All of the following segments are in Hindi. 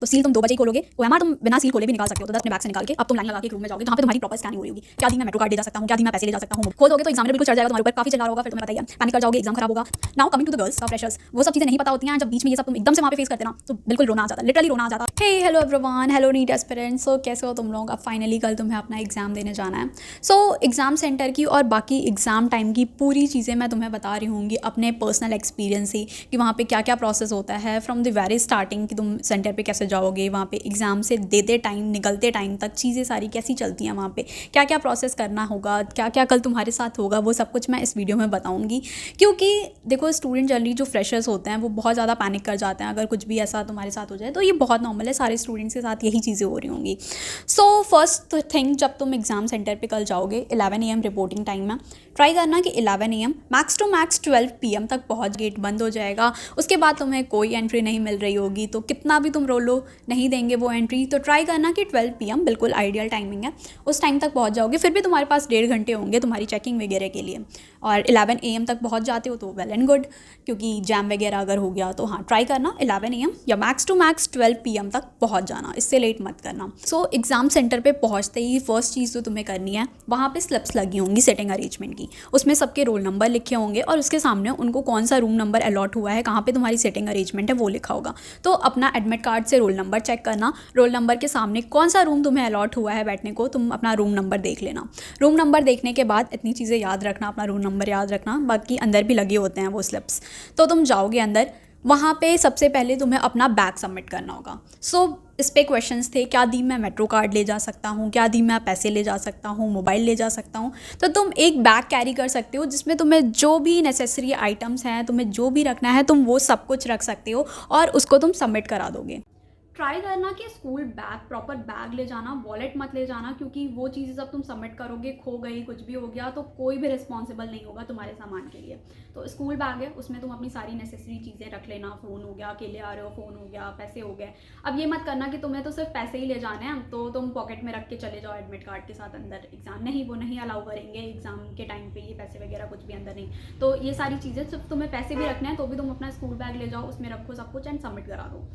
तो सील तुम 2 बजे ही खोलोगे, ओएमआर तुम बिना सील खोले भी निकाल सकते हो। तो 10 अपने बैग से निकाल के अब तुम लाइन लगा के एक रूम में जाओगे जहाँ पे तुम्हारी प्रॉपर स्कैनिंग हो रही होगी। क्या दी मैं मेट्रो कार्ड ले जा सकता हूँ, क्या दी मैं पैसे ले जा सकता हूँ। खोलोगे तो एग्जामिनर बिल्कुल चढ़ जाएगा तुम्हारे ऊपर, काफी चिल्ला रहा होगा, फिर तुम्हें बताइए पैनिक कर जाओगे, एग्जाम खराब होगा। Now coming to the girls freshers, वो सब चीजें नहीं पता होती हैं, जब बीच में ये सब तुम एकदम से वहाँ पे फेस करते ना तो बिल्कुल रोना आ जाता, लिटरली रोना आ जाता। Hey hello everyone, hello NEET aspirants, so कैसे हो तुम लोग। अब फाइनली कल तुम्हें अपना एग्जाम देने जाना है। सो एग्जाम सेंटर की और बाकी एग्जाम टाइम की पूरी चीज़ें मैं तुम्हें बता रही हूँगी अपने पर्सनल एक्सपीरियंस से कि वहाँ पे क्या क्या प्रोसेस होता है फ्रॉम द वेरी स्टार्टिंग कि तुम सेंटर पे कैसे जाओगे, वहाँ पे एग्जाम से देते टाइम निकलते टाइम तक चीज़ें सारी कैसी चलती हैं, वहाँ पे क्या क्या प्रोसेस करना होगा, क्या क्या कल तुम्हारे साथ होगा, वो सब कुछ मैं इस वीडियो में बताऊँगी। क्योंकि देखो स्टूडेंट जनरली जो फ्रेशर्स होते हैं वो बहुत ज़्यादा पैनिक कर जाते हैं, अगर कुछ भी ऐसा तुम्हारे साथ हो जाए तो ये बहुत नॉर्मल है, सारे स्टूडेंट्स के साथ यही चीज़ें हो रही होंगी। सो फर्स्ट थिंग, जब तुम एग्जाम सेंटर पे कल जाओगे 11 AM रिपोर्टिंग टाइम में ट्राई करना कि 11 AM max to max 12 PM तक पहुंच, गेट बंद हो जाएगा, उसके बाद तुम्हें कोई एंट्री नहीं मिल रही होगी, तो कितना भी तुम रो लो नहीं देंगे वो एंट्री। तो ट्राई करना कि 12 PM बिल्कुल आइडियल टाइमिंग है, उस टाइम तक पहुंच जाओगे। फिर भी तुम्हारे पास 1.5 घंटे होंगे तुम्हारी चेकिंग वगैरह के लिए, और 11 AM तक पहुंच जाते हो तो वेल एंड गुड, क्योंकि जैम वगैरह अगर हो गया तो हाँ ट्राई करना 11 AM या मैक्स टू मैक्स 12 PM तक पहुंच जाना, इससे लेट मत करना। सो एग्जाम सेंटर पे पहुंचते ही फर्स्ट चीज़ तो तुम्हें करनी है, वहाँ पे स्लिप्स लगी होंगी सिटिंग अरेंजमेंट की, उसमें सबके रोल नंबर लिखे होंगे और उसके सामने उनको कौन सा रूम नंबर अलॉट हुआ है, कहाँ पे तुम्हारी सिटिंग अरेंजमेंट है वो लिखा होगा। तो अपना एडमिट कार्ड से रोल नंबर चेक करना, रोल नंबर के सामने कौन सा रूम तुम्हें अलॉट हुआ है बैठने को, तुम अपना रूम नंबर देख लेना। रूम नंबर देखने के बाद इतनी चीज़ें याद रखना, अपना रूम नंबर याद रखना, बाकी अंदर भी लगे होते हैं वो स्लिप्स। तो तुम जाओगे अंदर, वहाँ पे सबसे पहले तुम्हें अपना बैग सबमिट करना होगा। सो इस पे क्वेश्चंस थे, क्या दी मैं मेट्रो कार्ड ले जा सकता हूँ, क्या दी मैं पैसे ले जा सकता हूँ, मोबाइल ले जा सकता हूँ। तो तुम एक बैग कैरी कर सकते हो जिसमें तुम्हें जो भी नेसेसरी आइटम्स हैं, तुम्हें जो भी रखना है तुम वो सब कुछ रख सकते हो और उसको तुम सबमिट करा दोगे। ट्राई करना कि स्कूल बैग, प्रॉपर बैग ले जाना, वॉलेट मत ले जाना, क्योंकि वो चीज़ें जब तुम सबमिट करोगे खो गई कुछ भी हो गया तो कोई भी रिस्पॉन्सिबल नहीं होगा तुम्हारे सामान के लिए। तो स्कूल बैग है, उसमें तुम अपनी सारी नेसेसरी चीज़ें रख लेना, फ़ोन हो गया, अकेले आ रहे हो फ़ोन हो गया, पैसे हो गए। अब ये मत करना कि तुम्हें तो सिर्फ पैसे ही ले जाने हैं तो तुम पॉकेट में रख के चले जाओ एडमिट कार्ड के साथ अंदर एग्जाम, नहीं वो नहीं अलाउ करेंगे एग्जाम के टाइम पे, ये पैसे वगैरह कुछ भी अंदर नहीं। तो ये सारी चीज़ें सिर्फ तुम्हें पैसे भी रखने हैं तो भी तुम अपना स्कूल बैग ले जाओ, उसमें रखो सब कुछ एंड सबमिट करा दो।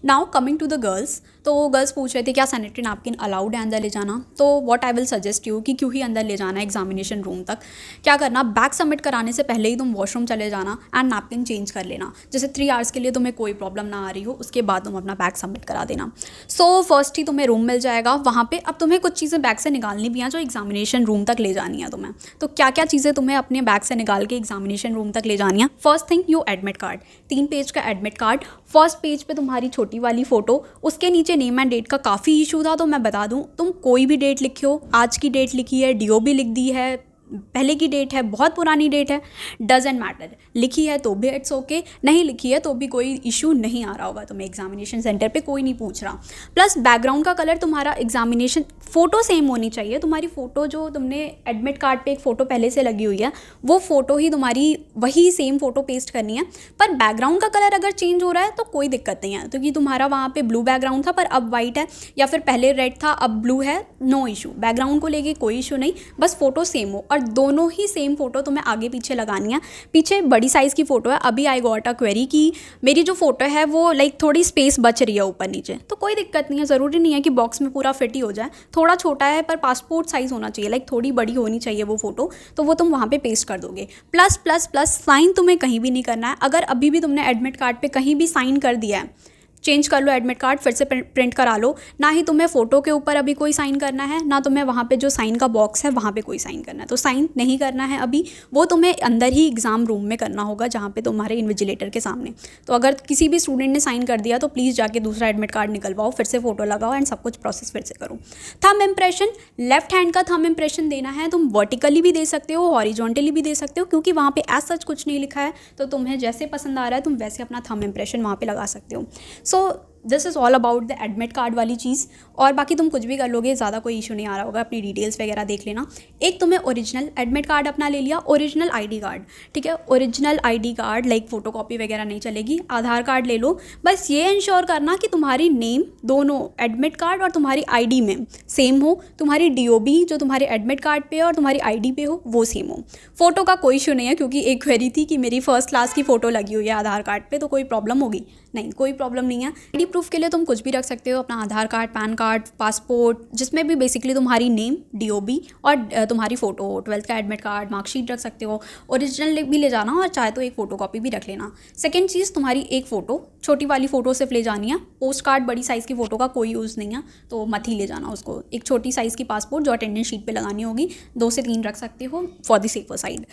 Now coming to the girls, तो गर्ल्स पूछ रहे थे क्या सैनिटरी नैपकिन अलाउड है अंदर ले जाना। तो what I will suggest you कि क्यों ही अंदर ले जाना है एग्जामिनेशन रूम तक, क्या करना, बैग सबमिट कराने से पहले ही तुम वॉशरूम चले जाना एंड नैपकिन चेंज कर लेना, जैसे 3 आवर्स के लिए तुम्हें कोई प्रॉब्लम ना आ रही हो, उसके बाद तुम अपना बैग सबमिट करा देना। सो फर्स्ट ही तुम्हें रूम मिल जाएगा वहाँ पे। अब तुम्हें कुछ चीज़ें बैग से निकालनी भी हैं जो एग्जामिनेशन रूम तक ले जानी है तुम्हें। तो क्या क्या चीज़ें तुम्हें अपने बैग से निकाल के एग्जामिनेशन रूम तक ले जानी है। First thing, your admit card, 3 page का एडमिट कार्ड। फर्स्ट पेज पे तुम्हारी छोटी वाली फोटो, उसके नीचे नेम एंड डेट का काफ़ी इशू था, तो मैं बता दूं तुम कोई भी डेट लिखो, आज की डेट लिखी है, डीओ भी लिख दी है, पहले की डेट है, बहुत पुरानी डेट है, डजेंट मैटर, लिखी है तो भी इट्स ओके, नहीं लिखी है तो भी कोई इशू नहीं आ रहा होगा तुम्हें एग्जामिनेशन सेंटर पे, कोई नहीं पूछ रहा। प्लस बैकग्राउंड का कलर तुम्हारा एग्जामिनेशन फ़ोटो सेम होनी चाहिए, तुम्हारी फ़ोटो जो तुमने एडमिट कार्ड पे एक फ़ोटो पहले से लगी हुई है वो फ़ोटो ही तुम्हारी वही सेम फ़ोटो पेस्ट करनी है। पर बैकग्राउंड का कलर अगर चेंज हो रहा है तो कोई दिक्कत नहीं है, क्योंकि तुम्हारा वहाँ पे ब्लू बैकग्राउंड था पर अब वाइट है, या फिर पहले रेड था अब ब्लू है, नो इशू, बैकग्राउंड को लेके कोई इशू नहीं, बस फ़ोटो सेम हो। और दोनों ही सेम फ़ोटो तुम्हें आगे पीछे लगानी है। पीछे बड़ी साइज़ की फ़ोटो है, अभी आई गॉट अ क्वेरी कि मेरी जो फ़ोटो है वो लाइक थोड़ी स्पेस बच रही है ऊपर नीचे, तो कोई दिक्कत नहीं है, ज़रूरी नहीं है कि बॉक्स में पूरा फिट ही हो जाए, थोड़ा छोटा है पर पासपोर्ट साइज़ होना चाहिए, लाइक थोड़ी बड़ी होनी चाहिए वो फ़ोटो, तो वो तुम वहाँ पे पेस्ट कर दोगे। प्लस प्लस प्लस साइन तुम्हें कहीं भी नहीं करना है, अगर अभी भी तुमने एडमिट कार्ड पे कहीं भी साइन कर दिया है, चेंज कर लो एडमिट कार्ड, फिर से प्रिंट करा लो, ना ही तुम्हें फ़ोटो के ऊपर अभी कोई साइन करना है, ना तुम्हें वहाँ पे जो साइन का बॉक्स है वहाँ पे कोई साइन करना है। तो साइन नहीं करना है अभी, वो तुम्हें अंदर ही एग्ज़ाम रूम में करना होगा जहाँ पे तुम्हारे इन्विजिलेटर के सामने। तो अगर किसी भी स्टूडेंट ने साइन कर दिया तो प्लीज़ जाके दूसरा एडमिट कार्ड निकलवाओ, फिर से फ़ोटो लगाओ एंड सब कुछ प्रोसेस फिर से करो। थंब इम्प्रेशन, लेफ्ट हैंड का थंब इम्प्रेशन देना है, तुम वर्टिकली भी दे सकते हो, हॉरिजॉन्टली भी दे सकते हो, क्योंकि वहाँ पे एज सच कुछ नहीं लिखा है, तो तुम्हें जैसे पसंद आ रहा है तुम वैसे अपना थंब इम्प्रेशन वहाँ पे लगा सकते हो। So this is all about the admit card वाली चीज़, और बाकी तुम कुछ भी कर लोगे, ज़्यादा कोई इशू नहीं आ रहा होगा, अपनी डिटेल्स वगैरह देख लेना। एक तुम्हें ओरिजिनल एडमिट कार्ड अपना ले लिया, ओरिजिनल आईडी कार्ड, ठीक है, original ID card like photocopy वगैरह नहीं चलेगी, आधार कार्ड ले लो। बस ये इंश्योर करना कि तुम्हारी नेम दोनों एडमिट कार्ड और तुम्हारी आईडी में सेम हो, तुम्हारी डीओबी जो तुम्हारे एडमिट कार्ड पे और तुम्हारी आईडी पे हो वो सेम हो। फ़ोटो का कोई इशू नहीं है, क्योंकि एक क्वेरी थी कि मेरी फर्स्ट क्लास की फ़ोटो लगी हुई है आधार कार्ड पे तो कोई प्रॉब्लम होगी, नहीं कोई प्रॉब्लम नहीं है। आईडी प्रूफ के लिए तुम कुछ भी रख सकते हो, अपना आधार कार्ड, पैन कार्ड, पासपोर्ट, जिसमें भी बेसिकली तुम्हारी नेम, डीओबी और तुम्हारी फ़ोटो, 12th का एडमिट कार्ड, मार्कशीट रख सकते हो। ओरिजिनल भी ले जाना और चाहे तो एक फ़ोटो कॉपी भी रख लेना। सेकेंड चीज़, तुम्हारी एक फ़ोटो, छोटी वाली फ़ोटो सिर्फ ले जानी है। पोस्ट कार्ड बड़ी साइज़ की फ़ोटो का कोई यूज़ नहीं है, तो मत ही ले जाना उसको। एक छोटी साइज़ की पासपोर्ट जो अटेंडेंस शीट पे लगानी होगी, 2 से 3 रख सकते हो for the safer side.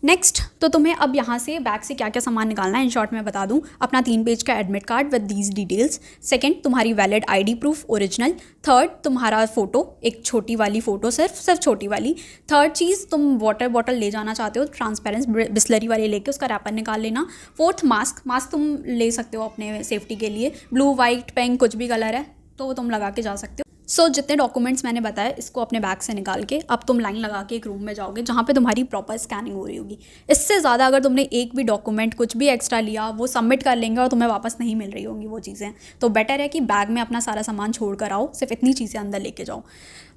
Next, तो तुम्हें अब यहाँ से बैग से क्या क्या सामान निकालना है इन शॉर्ट मैं बता दूँ। अपना 3 पेज का admit card with these details. Second, तुम्हारी valid ID proof original. Third, तुम्हारा फ़ोटो, एक छोटी वाली फ़ोटो, सिर्फ छोटी वाली। थर्ड चीज़, तुम वाटर बॉटल ले जाना चाहते हो ट्रांसपेरेंट बिस्लरी वाली लेके, उसका रैपर निकाल लेना। फोर्थ, मास्क तुम ले सकते हो अपने सेफ्टी के लिए, ब्लू, वाइट, पिंक, कुछ भी कलर है तो तुम लगा के जा सकते हो। सो जितने डॉक्यूमेंट्स मैंने बताए इसको अपने बैग से निकाल के अब तुम लाइन लगा के एक रूम में जाओगे जहाँ पे तुम्हारी प्रॉपर स्कैनिंग हो रही होगी। इससे ज़्यादा अगर तुमने एक भी डॉक्यूमेंट कुछ भी एक्स्ट्रा लिया वो सबमिट कर लेंगे और तुम्हें वापस नहीं मिल रही होंगी वो चीज़ें, तो बेटर है कि बैग में अपना सारा सामान छोड़ कर आओ, सिर्फ इतनी चीज़ें अंदर लेके जाओ।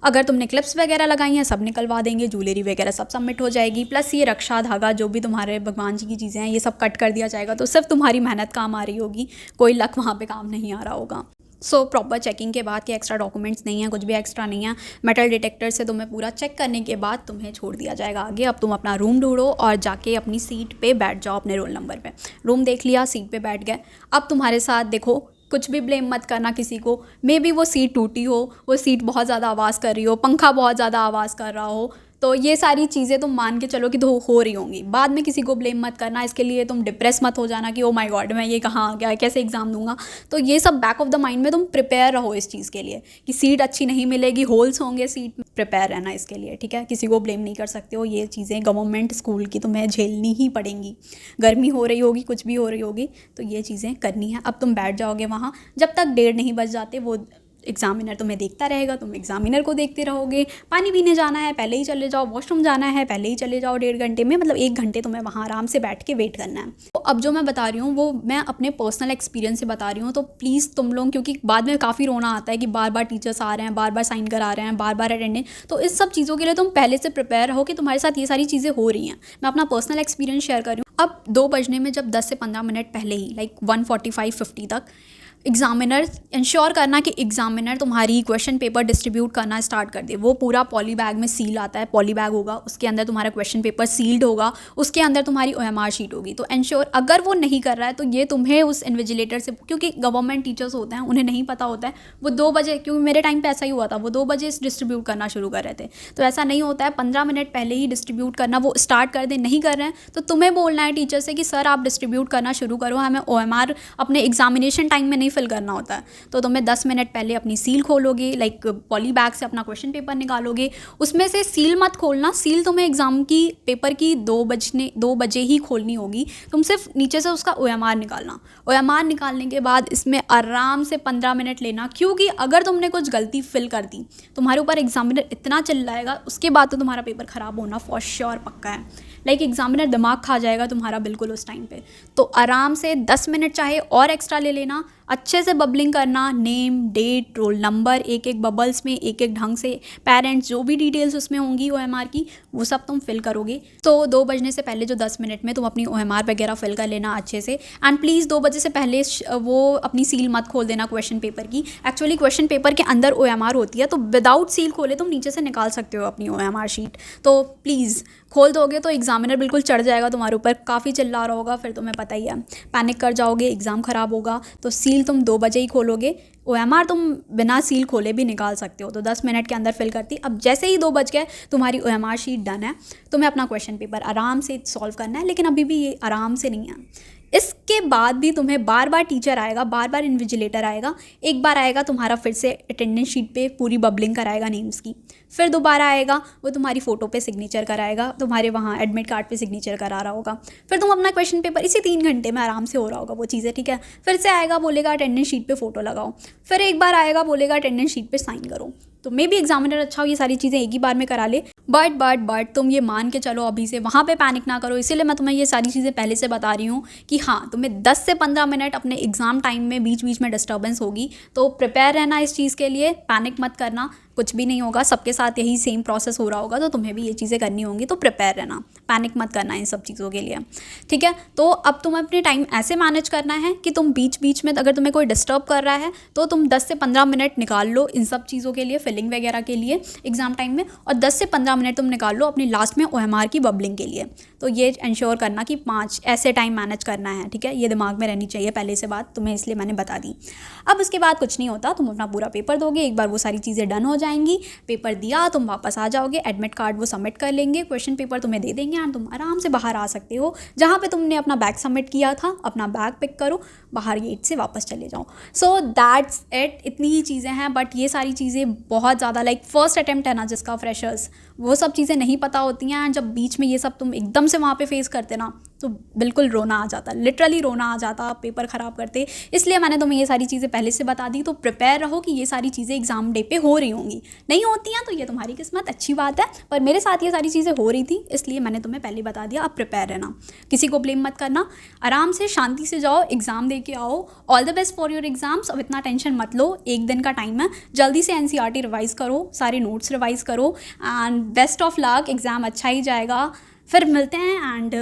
अगर तुमने क्लिप्स वगैरह लगाई हैं सब निकलवा देंगे, ज्वेलरी वगैरह सब सबमिट हो जाएगी, प्लस ये रक्षा धागा जो भी तुम्हारे भगवान जी की चीज़ें हैं ये सब कट कर दिया जाएगा, तो सिर्फ तुम्हारी मेहनत काम आ रही होगी, कोई लक वहाँ पर काम नहीं आ रहा होगा। सो प्रॉपर चेकिंग के बाद कि एक्स्ट्रा डॉक्यूमेंट्स नहीं है, कुछ भी एक्स्ट्रा नहीं है, मेटल डिटेक्टर से तुम्हें पूरा चेक करने के बाद तुम्हें छोड़ दिया जाएगा आगे। अब तुम अपना रूम ढूंढो और जाके अपनी सीट पे बैठ जाओ अपने रोल नंबर पे। रूम देख लिया, सीट पे बैठ गए। अब तुम्हारे साथ देखो, कुछ भी ब्लेम मत करना किसी को, मे बी वो सीट टूटी हो, वो सीट बहुत ज़्यादा आवाज़ कर रही हो, पंखा बहुत ज़्यादा आवाज़ कर रहा हो, तो ये सारी चीज़ें तुम मान के चलो कि तो हो रही होंगी। बाद में किसी को ब्लेम मत करना, इसके लिए तुम डिप्रेस मत हो जाना कि ओ माय गॉड मैं ये कहाँ आ गया, कैसे एग्ज़ाम दूंगा। तो ये सब बैक ऑफ द माइंड में तुम प्रिपेयर रहो इस चीज़ के लिए कि सीट अच्छी नहीं मिलेगी, होल्स होंगे सीट में, प्रिपेयर रहना इसके लिए, ठीक है। किसी को ब्लेम नहीं कर सकते हो, ये चीज़ें गवर्नमेंट स्कूल की तुम्हें झेलनी ही पड़ेंगी। गर्मी हो रही होगी, कुछ भी हो रही होगी, तो ये चीज़ें करनी है। अब तुम बैठ जाओगे वहाँ, जब तक 1:30 नहीं बज जाते वो एग्जामिनर तुम्हें देखता रहेगा, तुम एग्जामिनर को देखते रहोगे। पानी पीने जाना है पहले ही चले जाओ, वॉशरूम जाना है पहले ही चले जाओ। 1.5 घंटे में मतलब 1 घंटे तुम्हें वहाँ आराम से बैठ के वेट करना है। तो अब जो मैं बता रही हूँ वो मैं अपने पर्सनल एक्सपीरियंस से बता रही हूँ, तो प्लीज़ तुम लोग, क्योंकि बाद में काफ़ी रोना आता है कि बार बार टीचर्स आ रहे हैं, बार बार साइन करा रहे हैं, बार बार अटेंडेंस, तो इस सब चीज़ों के लिए तुम पहले से प्रिपेयर रहो कि तुम्हारे साथ ये सारी चीज़ें हो रही हैं। मैं अपना पर्सनल एक्सपीरियंस शेयर कर रही हूँ। अब 2 बजने में जब 10 से 15 मिनट पहले ही, लाइक 1:45-50 तक एग्जामिनर इंश्योर करना कि एग्जामिनर तुम्हारी क्वेश्चन पेपर डिस्ट्रीब्यूट करना स्टार्ट कर दे। वो पूरा पॉली बैग में सील आता है, पॉली बैग होगा, उसके अंदर तुम्हारा क्वेश्चन पेपर सील्ड होगा, उसके अंदर तुम्हारी OMR शीट होगी। तो इंश्योर, अगर वो नहीं कर रहा है तो ये तुम्हें उस इन्विजिलेटर से, क्योंकि गवर्नमेंट टीचर्स होते हैं उन्हें नहीं पता होता है, वो 2 बजे, क्योंकि मेरे टाइम पे ऐसा ही हुआ था, वो 2 बजे डिस्ट्रीब्यूट करना शुरू कर रहे थे। तो ऐसा नहीं होता है, 15 मिनट पहले ही डिस्ट्रीब्यूट करना वो स्टार्ट कर दे। नहीं कर रहे हैं तो तुम्हें बोलना है टीचर से कि सर आप डिस्ट्रीब्यूट करना शुरू करो, हमें OMR अपने एग्जामिनेशन टाइम में नहीं फिल करना होता है। तो तुम्हें 10 मिनट पहले अपनी सील खोलोगे, लाइक पॉली बैग से अपना क्वेश्चन पेपर निकालोगे, उसमें से सील मत खोलना, सील तुम्हें एग्जाम की पेपर की 2 बजे ही खोलनी होगी। तुम सिर्फ नीचे से उसका OMR निकालना। OMR निकालने के बाद इसमें आराम से 15 मिनट लेना, क्योंकि अगर तुमने कुछ गलती फिल कर दी तुम्हारे ऊपर एग्जामिनर इतना चिल्लाएगा, उसके बाद तो तुम्हारा पेपर ख़राब होना फॉर श्योर पक्का है। लाइक एग्जामिनर दिमाग खा जाएगा तुम्हारा बिल्कुल उस टाइम पे। तो आराम से 10 मिनट चाहे और एक्स्ट्रा ले लेना, अच्छे से बबलिंग करना, नेम, डेट, रोल नंबर, एक एक बबल्स में एक एक ढंग से, पेरेंट्स, जो भी डिटेल्स उसमें होंगी OMR की वो सब तुम फिल करोगे। तो 2 बजने से पहले जो 10 मिनट में तुम अपनी OMR वगैरह फिल कर लेना अच्छे से। एंड प्लीज़ 2 बजे से पहले वो अपनी सील मत खोल देना क्वेश्चन पेपर की। एक्चुअली क्वेश्चन पेपर के अंदर OMR होती है, तो विदाउट सील खोले तुम नीचे से निकाल सकते हो अपनी OMR शीट। तो प्लीज़ खोल दोगे तो एग्जामिनर बिल्कुल चढ़ जाएगा तुम्हारे ऊपर, काफ़ी चिल्ला रहा होगा, फिर तुम्हें पता ही है, पैनिक कर जाओगे, एग्ज़ाम ख़राब होगा। तो सील तुम 2 बजे ही खोलोगे, OMR तुम बिना सील खोले भी निकाल सकते हो। तो 10 मिनट के अंदर फिल करती। अब जैसे ही 2 बज गए तुम्हारी OMR शीट डन है, तुम्हें अपना क्वेश्चन पेपर आराम से सॉल्व करना है, लेकिन अभी भी ये आराम से नहीं है। इसके बाद भी तुम्हें बार बार टीचर आएगा, बार बार इन्विजिलेटर आएगा। एक बार आएगा तुम्हारा फिर से अटेंडेंस शीट पे पूरी बबलिंग कराएगा नेम्स की, फिर दोबारा आएगा वो तुम्हारी फ़ोटो पे सिग्नेचर कराएगा, तुम्हारे वहाँ एडमिट कार्ड पे सिग्नेचर करा रहा होगा, फिर तुम अपना क्वेश्चन पेपर इसी 3 घंटे में आराम से हो रहा होगा वो चीज़ें, ठीक है। फिर से आएगा बोलेगा अटेंडेंस शीट पे फ़ोटो लगाओ, फिर एक बार आएगा बोलेगा अटेंडेंस शीट पे साइन करो। तो मे भी एग्जामिनर अच्छा हो ये सारी चीज़ें एक ही बार में करा ले, बट तुम ये मान के चलो अभी से, वहाँ पे पैनिक ना करो। इसीलिए मैं तुम्हें ये सारी चीज़ें पहले से बता रही हूँ कि हाँ, तुम्हें 10 से 15 मिनट अपने एग्ज़ाम टाइम में बीच बीच में डिस्टर्बेंस होगी, तो प्रिपेयर रहना इस चीज़ के लिए, पैनिक मत करना। कुछ भी नहीं होगा, सबके साथ यही सेम प्रोसेस हो रहा होगा, तो तुम्हें भी ये चीज़ें करनी होंगी, तो प्रिपेयर रहना, पैनिक मत करना इन सब चीज़ों के लिए, ठीक है। तो अब तुम्हें अपने टाइम ऐसे मैनेज करना है कि तुम बीच बीच में अगर तुम्हें कोई डिस्टर्ब कर रहा है तो तुम 10 से 15 मिनट निकाल लो इन सब चीज़ों के लिए, फिलिंग वगैरह के लिए एग्जाम टाइम में, और 10 से 15 मिनट तुम निकाल लो अपनी लास्ट में OMR की बबलिंग के लिए। तो ये इंश्योर करना कि 5 ऐसे टाइम मैनेज करना है, ठीक है। ये दिमाग में रहनी चाहिए पहले से बात, तुम्हें इसलिए मैंने बता दी। अब उसके बाद कुछ नहीं होता, तुम अपना पूरा पेपर दोगे, एक बार वो सारी चीज़ें डन हो जाएंगी, पेपर दिया, तुम वापस आ जाओगे, एडमिट कार्ड वो सबमिट कर लेंगे, क्वेश्चन पेपर तुम्हें दे देंगे एंड तुम आराम से बाहर आ सकते हो। जहाँ पे तुमने अपना बैग सबमिट किया था, अपना बैग पिक करो, बाहर गेट से वापस चले जाओ। सो दैट्स इट, इतनी ही चीज़ें हैं। बट ये सारी चीज़ें बहुत ज़्यादा लाइक फर्स्ट अटेम्प्ट है ना जिसका, फ्रेशर्स, वो सब चीज़ें नहीं पता होती हैं, एंड जब बीच में ये सब तुम एकदम से वहाँ पे फेस करते ना तो बिल्कुल रोना आ जाता, लिटरली रोना आ जाता, पेपर ख़राब करते। इसलिए मैंने तुम्हें ये सारी चीज़ें पहले से बता दी, तो प्रिपेयर रहो कि ये सारी चीज़ें एग्ज़ाम डे पे हो रही होंगी। नहीं होती हैं तो ये तुम्हारी किस्मत, अच्छी बात है, पर मेरे साथ ये सारी चीज़ें हो रही थी इसलिए मैंने तुम्हें पहले बता दिया। अब प्रिपेयर रहना, किसी को ब्लेम मत करना, आराम से शांति से जाओ, एग्ज़ाम दे के आओ। All the best for your exams. अब इतना टेंशन मत लो, एक दिन का टाइम है, जल्दी से NCERT रिवाइज़ करो, सारे नोट्स रिवाइज़ करो, and best of luck, exam अच्छा ही जाएगा। फिर मिलते हैं एंड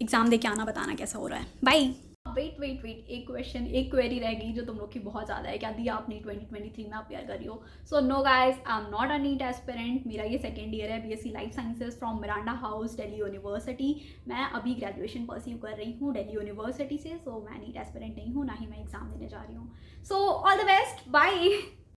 एग्ज़ाम दे के आना, बताना कैसा हो रहा है। बाय। वेट, एक क्वेश्चन, एक क्वेरी रहेगी जो तुम लोग की बहुत ज़्यादा है, क्या दिया आपने 2023 में, आप तैयार कर रही हो? So no guys, I am not a NEET aspirant, मेरा ये सेकेंड ईयर है, BSc life sciences from Miranda House, Delhi University. मैं अभी ग्रेजुएशन परस्यू कर रही हूँ दिल्ली यूनिवर्सिटी से। सो मैं नीट एस्पिरेंट नहीं हूँ, ना ही मैं एग्ज़ाम देने जा रही हूँ। So all the best, bye.